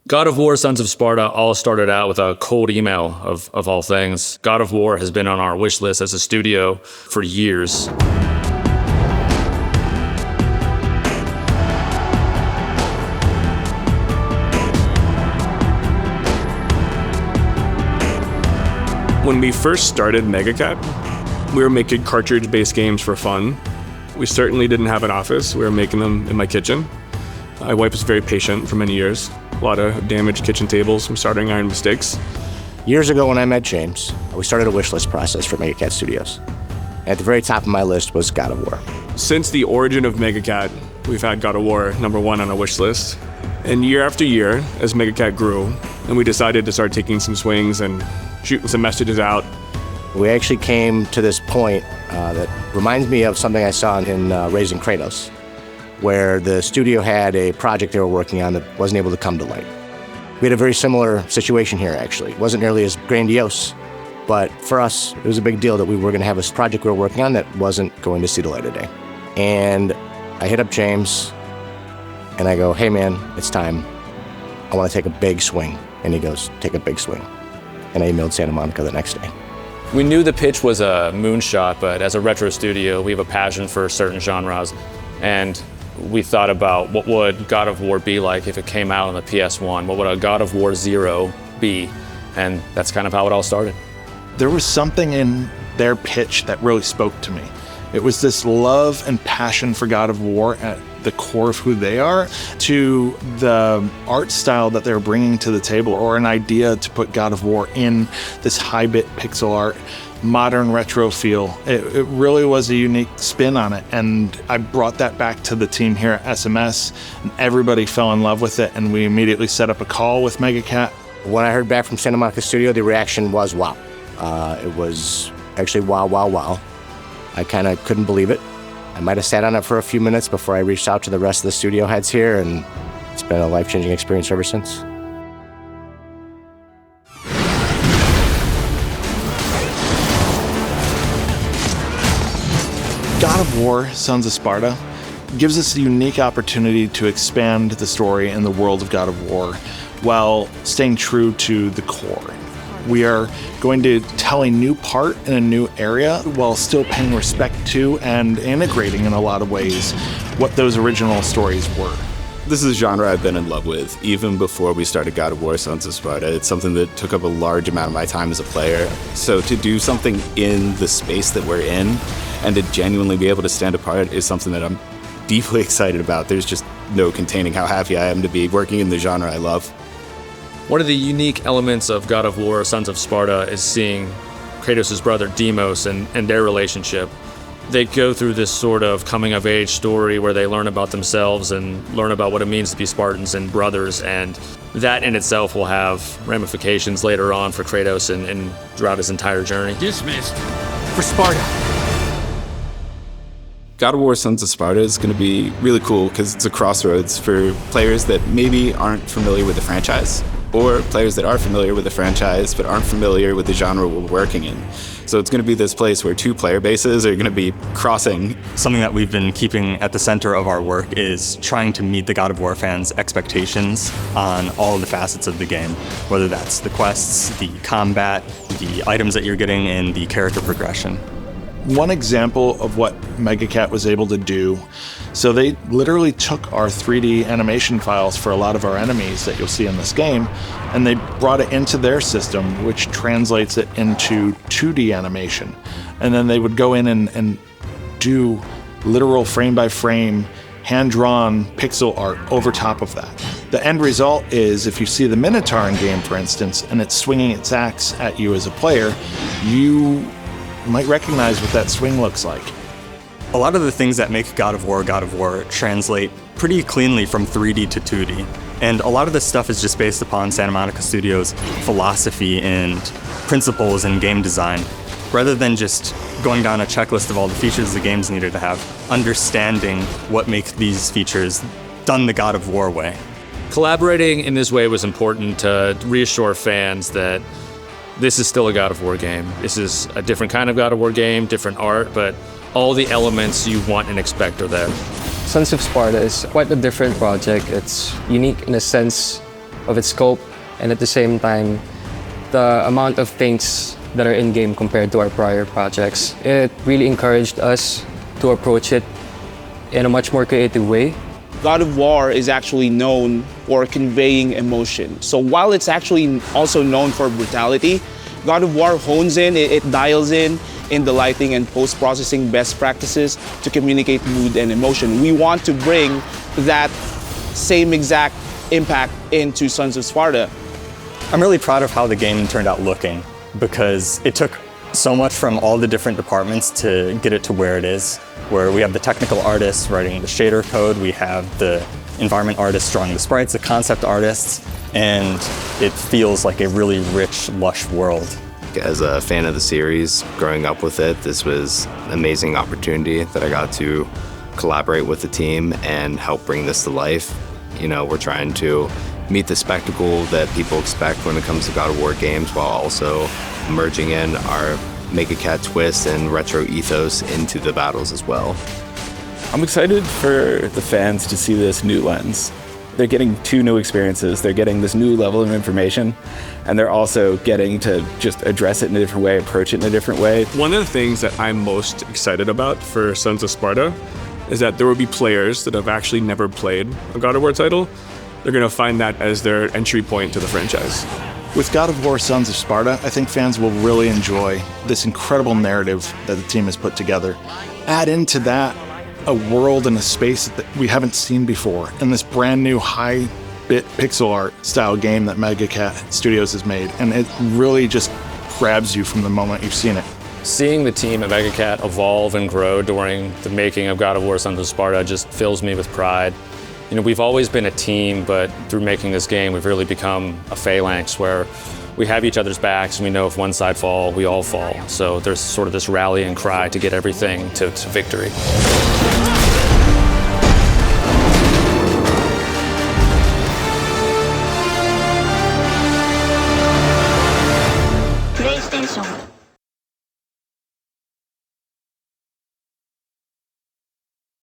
God of War, Sons of Sparta all started out with a cold email of all things. God of War has been on our wish list as a studio for years. When we first started MegaCat, we were making cartridge-based games for fun. We certainly didn't have an office. We were making them in my kitchen. My wife was very patient for many years. A lot of damaged kitchen tables from soldering iron mistakes. Years ago when I met James, we started a wish list process for MegaCat Studios. At the very top of my list was God of War. Since the origin of MegaCat, we've had God of War #1 on our wish list. And year after year, as MegaCat grew, and we decided to start taking some swings and shooting some messages out. We actually came to this point that reminds me of something I saw in Raising Kratos, where the studio had a project they were working on that wasn't able to come to light. We had a very similar situation here, actually. It wasn't nearly as grandiose, but for us, it was a big deal that we were going to have a project we were working on that wasn't going to see the light of day. And I hit up James, and I go, hey man, it's time. I want to take a big swing. And he goes, take a big swing. And I emailed Santa Monica the next day. We knew the pitch was a moonshot, but as a retro studio, we have a passion for certain genres. And we thought about what would God of War be like if it came out on the PS1? What would a God of War 0 be? And that's kind of how it all started. There was something in their pitch that really spoke to me. It was this love and passion for God of War at the core of who they are, to the art style that they're bringing to the table, or an idea to put God of War in this high-bit pixel art, modern retro feel. It really was a unique spin on it, and I brought that back to the team here at SMS, and everybody fell in love with it, and we immediately set up a call with MegaCat. When I heard back from Santa Monica Studio, the reaction was wow. It was actually wow, wow, wow. I kind of couldn't believe it. I might have sat on it for a few minutes before I reached out to the rest of the studio heads here, and it's been a life-changing experience ever since. God of War, Sons of Sparta gives us a unique opportunity to expand the story in the world of God of War while staying true to the core. We are going to tell a new part in a new area while still paying respect to and integrating in a lot of ways what those original stories were. This is a genre I've been in love with even before we started God of War, Sons of Sparta. It's something that took up a large amount of my time as a player. So to do something in the space that we're in and to genuinely be able to stand apart is something that I'm deeply excited about. There's just no containing how happy I am to be working in the genre I love. One of the unique elements of God of War, Sons of Sparta, is seeing Kratos' brother Deimos and their relationship. They go through this sort of coming-of-age story where they learn about themselves and learn about what it means to be Spartans and brothers, and that in itself will have ramifications later on for Kratos and throughout his entire journey. Dismissed for Sparta. God of War, Sons of Sparta is going to be really cool because it's a crossroads for players that maybe aren't familiar with the franchise, or players that are familiar with the franchise but aren't familiar with the genre we're working in. So it's going to be this place where two player bases are going to be crossing. Something that we've been keeping at the center of our work is trying to meet the God of War fans' expectations on all of the facets of the game, whether that's the quests, the combat, the items that you're getting, and the character progression. One example of what MegaCat was able to do, so they literally took our 3D animation files for a lot of our enemies that you'll see in this game, and they brought it into their system, which translates it into 2D animation. And then they would go in and do literal frame-by-frame, hand-drawn pixel art over top of that. The end result is, if you see the Minotaur in game, for instance, and it's swinging its axe at you as a player, you might recognize what that swing looks like. A lot of the things that make God of War translate pretty cleanly from 3D to 2D. And a lot of this stuff is just based upon Santa Monica Studios' philosophy and principles in game design. Rather than just going down a checklist of all the features the games needed to have, understanding what makes these features done the God of War way. Collaborating in this way was important to reassure fans that this is still a God of War game. This is a different kind of God of War game, different art, but all the elements you want and expect are there. Sons of Sparta is quite a different project. It's unique in a sense of its scope, and at the same time, the amount of things that are in-game compared to our prior projects. It really encouraged us to approach it in a much more creative way. God of War is actually known for conveying emotion. So while it's actually also known for brutality, God of War hones in, it dials in the lighting and post-processing best practices to communicate mood and emotion. We want to bring that same exact impact into Sons of Sparta. I'm really proud of how the game turned out looking, because it took so much from all the different departments to get it to where it is, where we have the technical artists writing the shader code, we have the environment artists drawing the sprites, the concept artists, and it feels like a really rich, lush world. As a fan of the series, growing up with it, this was an amazing opportunity that I got to collaborate with the team and help bring this to life. You know, we're trying to meet the spectacle that people expect when it comes to God of War games, while also merging in our Megacat twist and retro ethos into the battles as well. I'm excited for the fans to see this new lens. They're getting two new experiences. They're getting this new level of information, and they're also getting to just address it in a different way, approach it in a different way. One of the things that I'm most excited about for Sons of Sparta is that there will be players that have actually never played a God of War title. They're going to find that as their entry point to the franchise. With God of War Sons of Sparta, I think fans will really enjoy this incredible narrative that the team has put together. Add into that a world and a space that we haven't seen before, and this brand new high-bit pixel art style game that Megacat Studios has made, and it really just grabs you from the moment you've seen it. Seeing the team at Megacat evolve and grow during the making of God of War Sons of Sparta just fills me with pride. You know, we've always been a team, but through making this game, we've really become a phalanx where we have each other's backs, and we know if one side falls, we all fall. So there's sort of this rallying cry to get everything to victory. PlayStation